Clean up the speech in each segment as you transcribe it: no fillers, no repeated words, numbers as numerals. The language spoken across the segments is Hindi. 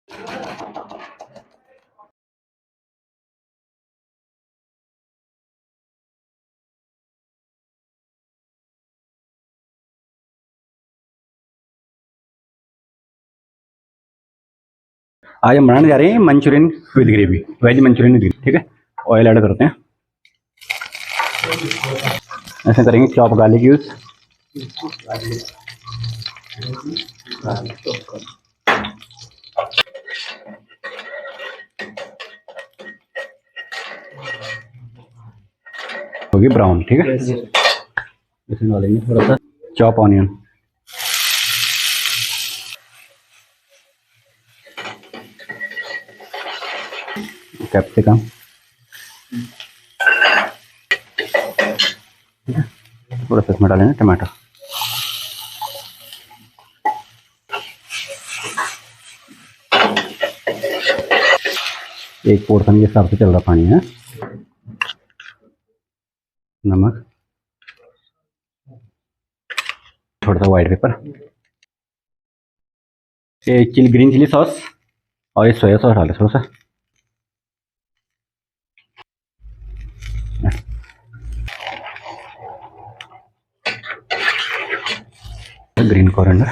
आज हम बनाने जा रहे हैं Manchurian with gravy, veg Manchurian with gravy. ठीक है, ऑयल ऐड करते हैं, ऐसे करेंगे चॉप गार्लिक यूज। होगी ब्राउन। ठीक है, इसमें डालेंगे थोड़ा सा चॉप ऑनियन, कैप्सिकम, थोड़ा सा इसमें डालेंगे टमाटर, एक पोर्शन के हिसाब से चल रहा पानी है। नमक, थोड़ा सा व्हाइट पेपर, ये ग्रीन चिली सॉस और ये सोया सॉस डाले थोड़ा सा। ग्रीन कोरिएंडर,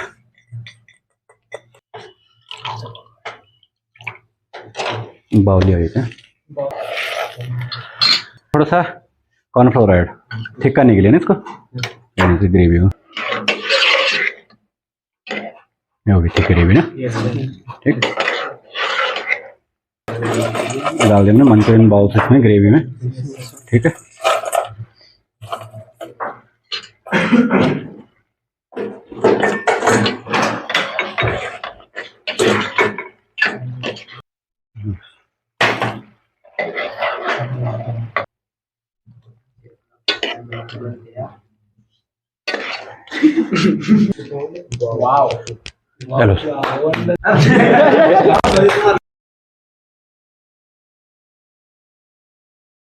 बाउली हो गई, थोड़ा सा कॉर्नफ्लोर ऐड थिक करने के लिए ना इसको, ग्रेवी हो होगी थिक ग्रेवी ना। ठीक, डाल देंगे मंचूरियन बाउल्स इसमें ग्रेवी में। ठीक है, चलो